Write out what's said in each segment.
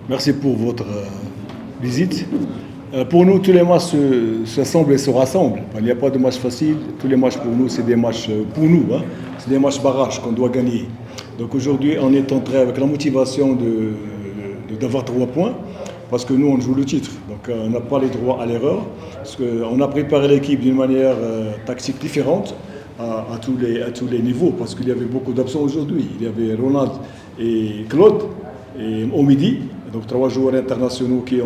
Merci pour votre visite. Pour nous, tous les matchs s'assemblent et se rassemblent. Il n'y a pas de match facile. Tous les matchs pour nous, c'est des matchs pour nous. C'est des matchs barrages qu'on doit gagner. Donc aujourd'hui, on est entré avec la motivation d'avoir 3 points parce que nous, on joue le titre. Donc on n'a pas les droits à l'erreur. Parce qu'on a préparé l'équipe d'une manière tactique différente à tous les niveaux parce qu'il y avait beaucoup d'absents aujourd'hui. Il y avait Ronald et Claude et au midi. Donc 3 joueurs internationaux qui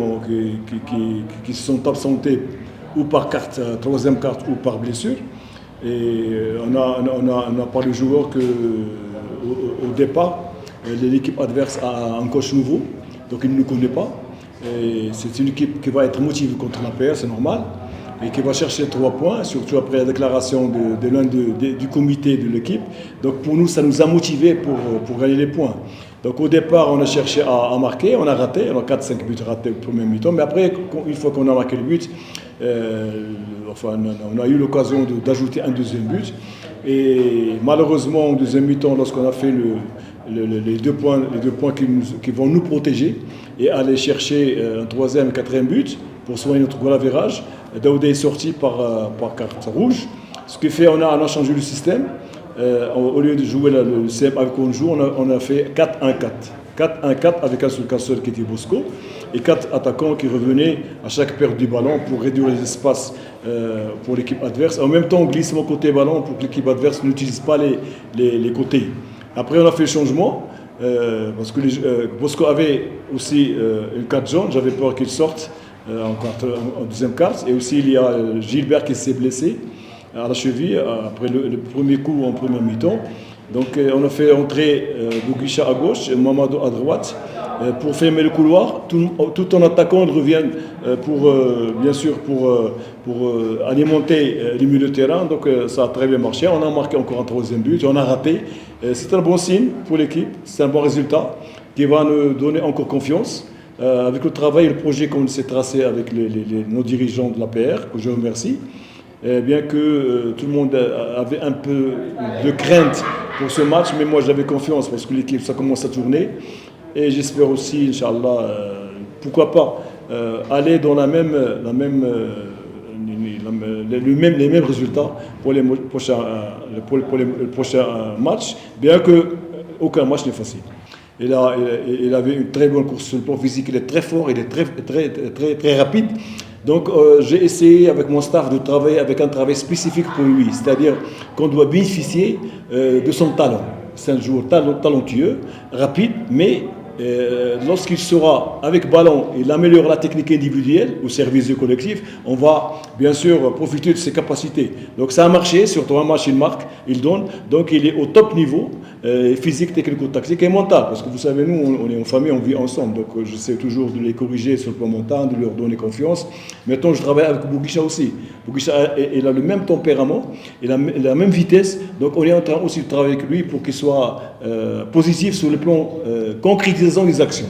se sont absentés ou par carte, troisième carte ou par blessure. Et on n'a pas de joueurs au départ. L'équipe adverse a un coach nouveau, donc il ne nous connaît pas. Et c'est une équipe qui va être motivée contre l'APR, c'est normal, et qui va chercher 3 points, surtout après la déclaration de l'un du comité de l'équipe. Donc pour nous, ça nous a motivés pour gagner les points. Donc au départ, on a cherché à marquer, on a raté, on a 4-5 buts ratés au premier mi-temps, mais après, une fois qu'on a marqué le but, on a eu l'occasion d'ajouter un deuxième but. Et malheureusement, au deuxième mi-temps, lorsqu'on a fait les 2 points qui vont nous protéger et aller chercher un troisième et quatrième but pour soigner notre goal average, Daoudé est sorti par carte rouge. Ce qui fait qu'on a changé le système. Au lieu de jouer le CM avec on joue, on a fait 4-1-4. 4-1-4 avec un seul casseur qui était Bosco et 4 attaquants qui revenaient à chaque perte du ballon pour réduire les espaces pour l'équipe adverse. En même temps, glissement côté ballon pour que l'équipe adverse n'utilise pas les côtés. Après, on a fait le changement parce que Bosco avait aussi une carte jaune. J'avais peur qu'il sorte en deuxième carte. Et aussi, il y a Gilbert qui s'est blessé à la cheville après le premier coup en première mi-temps. Donc on a fait entrer Bouguicha à gauche et Mamadou à droite pour fermer le couloir, tout en attaquant, ils reviennent bien sûr pour alimenter le milieu de terrain. Donc ça a très bien marché. On a marqué encore un troisième but, on a raté. C'est un bon signe pour l'équipe, c'est un bon résultat qui va nous donner encore confiance. Avec le travail et le projet qu'on s'est tracé avec nos dirigeants de l'APR, que je remercie. Bien que tout le monde avait un peu de crainte pour ce match, mais moi j'avais confiance parce que l'équipe ça commence à tourner et j'espère aussi, Inch'Allah, pourquoi pas aller dans les mêmes résultats pour les prochains matchs, bien que aucun match n'est facile. Il avait une très bonne course sur le plan physique, il est très fort, il est très rapide. Donc j'ai essayé avec mon staff de travailler avec un travail spécifique pour lui, c'est-à-dire qu'on doit bénéficier de son talent. C'est un joueur talentueux, rapide, mais lorsqu'il sera avec ballon, il améliore la technique individuelle au service du collectif, on va bien sûr profiter de ses capacités. Donc ça a marché, surtout un match il marque, il donne, donc il est au top niveau. Physique, technico-tactique et mental. Parce que vous savez, nous, on est en famille, on vit ensemble. Donc, j'essaie toujours de les corriger sur le plan mental, de leur donner confiance. Maintenant, je travaille avec Bouguicha aussi. Bouguicha, il a le même tempérament, il a la même vitesse. Donc, on est en train aussi de travailler avec lui pour qu'il soit positif sur le plan concrétisant les actions.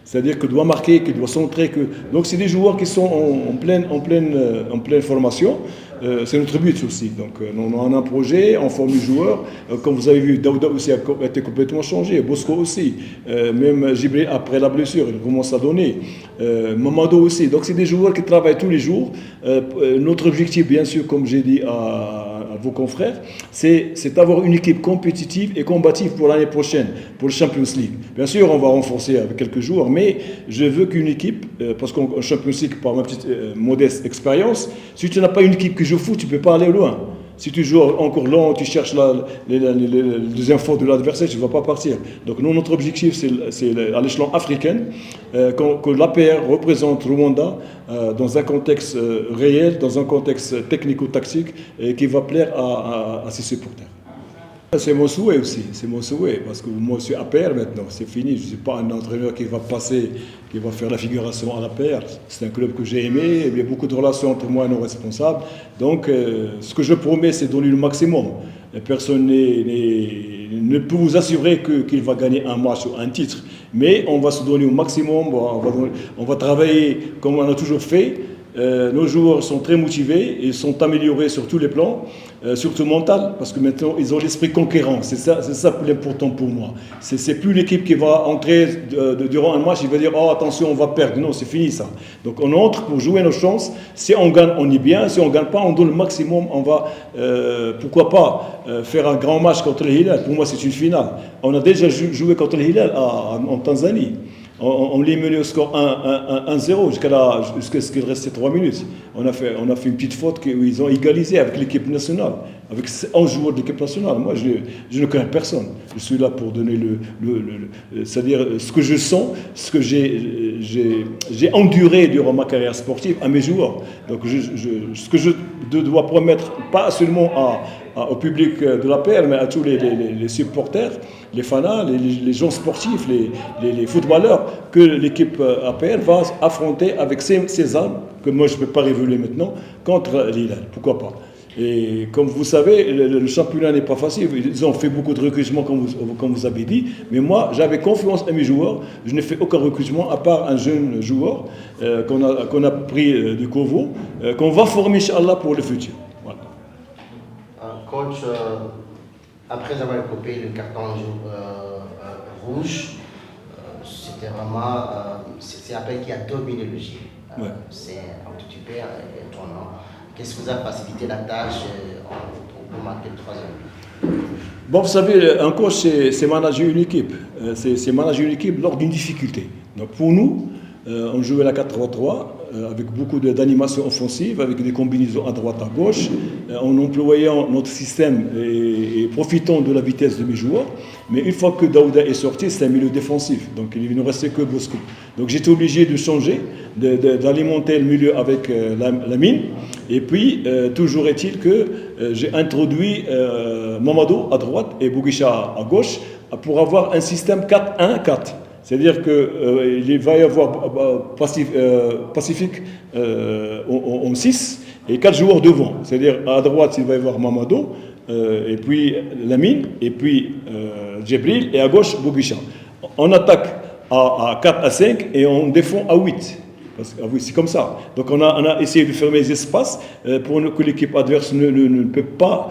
C'est-à-dire qu'il doit marquer, qu'il doit centrer. Donc, c'est des joueurs qui sont en pleine formation. C'est notre but aussi. Donc, on a un projet, on forme les joueurs. Comme vous avez vu, Daouda aussi a été complètement changé, Bosco aussi. Même Gibril, après la blessure, il commence à donner. Mamadou aussi. Donc, c'est des joueurs qui travaillent tous les jours. Notre objectif, bien sûr, comme j'ai dit à vos confrères, c'est d'avoir une équipe compétitive et combative pour l'année prochaine, pour le Champions League. Bien sûr, on va renforcer avec quelques joueurs, mais je veux qu'une équipe, parce qu'en Champions League, par ma petite modeste expérience, si tu n'as pas une équipe qui joue foot, tu ne peux pas aller loin. Si tu joues encore long, tu cherches les deuxième faute de l'adversaire, tu ne vas pas partir. Donc nous, notre objectif, c'est à l'échelon africain, que l'APR représente Rwanda dans un contexte réel, dans un contexte technico-tactique, et qui va plaire à ses supporters. C'est mon souhait aussi, c'est mon souhait, parce que moi je suis APR maintenant, c'est fini, je ne suis pas un entraîneur qui va faire la figuration à l'APR. C'est un club que j'ai aimé, il y a beaucoup de relations entre moi et nos responsables, donc ce que je promets c'est donner le maximum. Personne ne peut vous assurer qu'il va gagner un match ou un titre, mais on va se donner au maximum, on va travailler comme on a toujours fait. Nos joueurs sont très motivés, ils sont améliorés sur tous les plans. surtout mental, parce que maintenant ils ont l'esprit conquérant. C'est ça l'important pour moi. C'est plus l'équipe qui va entrer durant un match, il va dire oh attention on va perdre. Non, c'est fini ça. Donc on entre pour jouer nos chances. Si on gagne, on est bien. Si on gagne pas, on donne le maximum. On va pourquoi pas faire un grand match contre le Hilal. Pour moi c'est une finale. On a déjà joué contre le Hilal en Tanzanie. On l'est mené au score 1-0 jusqu'à ce qu'il restait 3 minutes. On a fait une petite faute où ils ont égalisé avec l'équipe nationale, avec 11 joueurs de l'équipe nationale. Moi, je ne connais personne. Je suis là pour donner c'est-à-dire ce que je sens, ce que j'ai enduré durant ma carrière sportive à mes joueurs. Donc, ce que je dois promettre, pas seulement au public de l'APR, mais à tous les supporters, les fanas, les gens sportifs, les footballeurs, que l'équipe APR va affronter avec ses armes, que moi je ne peux pas révéler maintenant, contre l'Hilal. Pourquoi pas? Et comme vous savez, le championnat n'est pas facile. Ils ont fait beaucoup de recrutements, comme vous avez dit. Mais moi, j'avais confiance à mes joueurs. Je n'ai fait aucun recrutement, à part un jeune joueur qu'on a pris de Kovo, qu'on va former, Inch'Allah, pour le futur. Voilà. Coach, après avoir coupé le carton rouge, c'était vraiment c'est appel qui a dominé le jeu. Ouais. C'est un petit peu étonnant. Qu'est-ce qui vous a facilité la tâche pour marquer le troisième but? Bon, vous savez, un coach, c'est manager une équipe. C'est manager une équipe lors d'une difficulté. Donc pour nous, on jouait la 4-3-3 avec beaucoup d'animation offensive, avec des combinaisons à droite, à gauche, en employant notre système et profitant de la vitesse de mes joueurs. Mais une fois que Daouda est sorti, c'est un milieu défensif. Donc il ne restait que Bosco. Donc j'étais obligé de changer, d'alimenter le milieu avec Lamine. Et puis, toujours est-il que j'ai introduit Mamadou à droite et Bouguicha à gauche pour avoir un système 4-1-4. C'est-à-dire qu'il va y avoir Pacifique en 6 et 4 joueurs devant. C'est-à-dire à droite, il va y avoir Mamadou, et puis Lamine, et puis Djibril, et à gauche, Bouguicha. On attaque à 4 à 5 et on défend à 8. Oui, c'est comme ça. Donc on a essayé de fermer les espaces pour que l'équipe adverse ne peut pas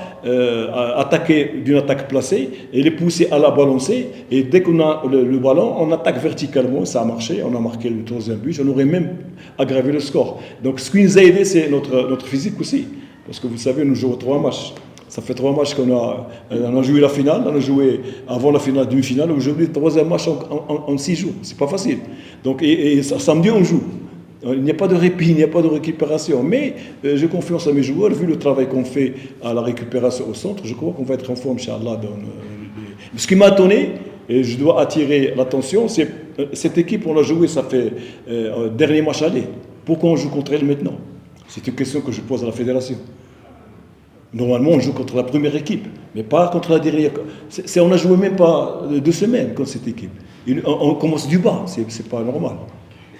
attaquer d'une attaque placée et les pousser à la balancer. Et dès qu'on a le ballon, on attaque verticalement. Ça a marché. On a marqué le troisième but. On aurait même aggravé le score. Donc ce qui nous a aidé, c'est notre physique aussi. Parce que vous savez, nous jouons 3 matchs. Ça fait 3 matchs qu'on a joué la finale, on a joué avant la finale, demi-finale. Aujourd'hui, le troisième match en 6 jours. C'est pas facile. Donc, et samedi, on joue. Il n'y a pas de répit, il n'y a pas de récupération. Mais j'ai confiance à mes joueurs, vu le travail qu'on fait à la récupération au centre, je crois qu'on va être en forme, Inch'Allah. Ce qui m'a étonné, et je dois attirer l'attention, c'est cette équipe, on l'a joué, ça fait dernier match aller. Pourquoi on joue contre elle maintenant? C'est une question que je pose à la fédération. Normalement, on joue contre la première équipe, mais pas contre la dernière. On n'a joué même pas 2 semaines contre cette équipe. On commence du bas, c'est pas normal.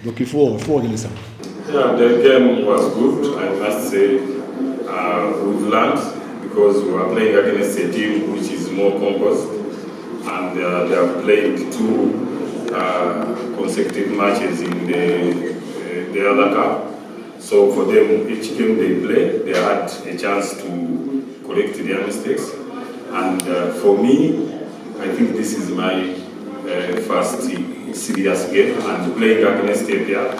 Donc il faut régler ça. Yeah, the game was good, I must say. We've learned because we are playing against a team which is more composed, and they have played 2 consecutive matches in the other cup. So for them, each game they play, they had a chance to correct their mistakes. And for me, I think this is my first serious game and playing against Ethiopia.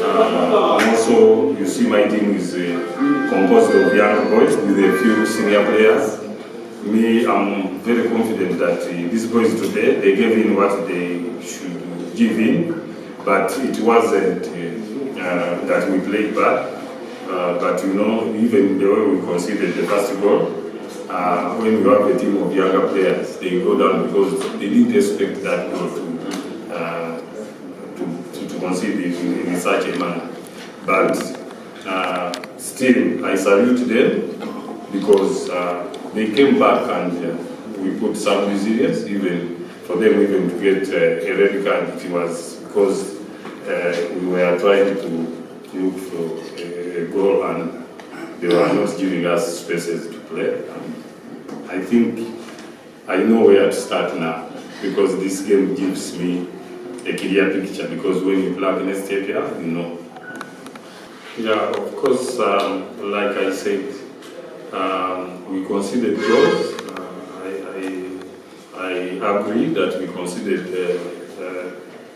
Also, you see my team is composed of young boys with a few senior players. Me, I'm very confident that these boys today, they gave in what they should give in, but it wasn't that we played bad. But you know, even the way we conceded the first goal, when you have a team of younger players, they go down because they didn't expect that goal to concede in such a manner. But still, I salute them because they came back and we put some resilience, even for them even to get a red card. It was because we were trying to look for a goal and they were not giving us spaces to play. I think I know where to start now because this game gives me a clear picture because when you play against Ethiopia, you know. Yeah, of course, like I said, we conceded goals. I agree that we conceded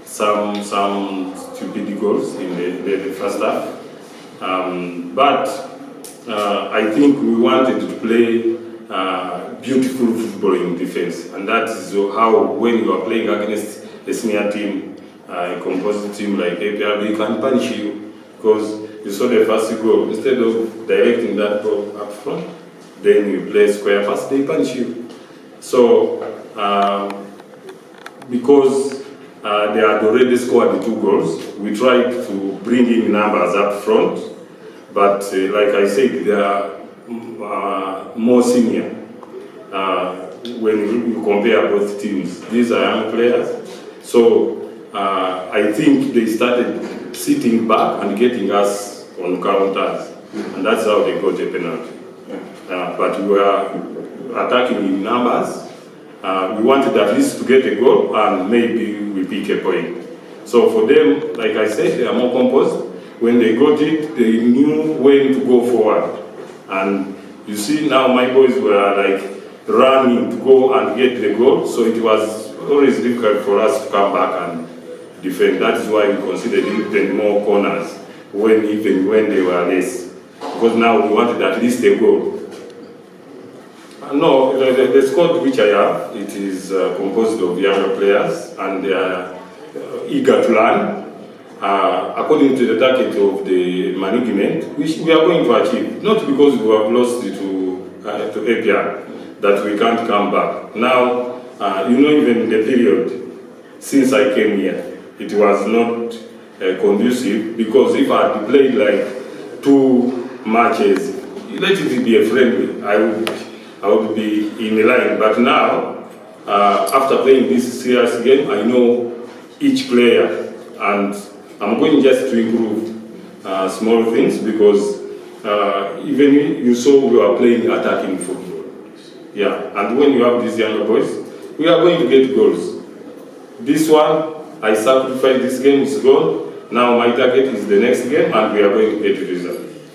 some stupid goals in the first half. But I think we wanted to play beautiful football in defense, and that is how, when you are playing against a senior team, a composite team like APR, they can punish you, because you saw the first goal. Instead of directing that ball up front, then you play square pass, they punish you. So because they had already scored the 2 goals, we tried to bring in numbers up front, but like I said, they are more senior when you compare both teams. These are young players, so I think they started sitting back and getting us on counters, and that's how they got a penalty. But we were attacking in numbers. We wanted at least to get a goal and maybe we pick a point. So for them, like I said, they are more composed. When they got it, they knew when to go forward. And you see now my boys were like running to go and get the goal, so it was always difficult for us to come back and defend. That is why we considered even more corners even when they were less. Because now we wanted at least a goal. No, the squad which I have, it is composed of younger players, and they are eager to learn according to the target of the management, which we are going to achieve. Not because we have lost to APR that we can't come back. Now, even in the period since I came here, it was not conducive, because if I had played like 2 matches, let it be a friendly, I would be in the line. But now, after playing this serious game, I know each player, and I'm going just to improve small things, because even you saw we are playing attacking football. Yeah, and when you have these younger boys, we are going to get goals. This one, I sacrificed this game, is gone. Now my target is the next game, and we are going to get the result.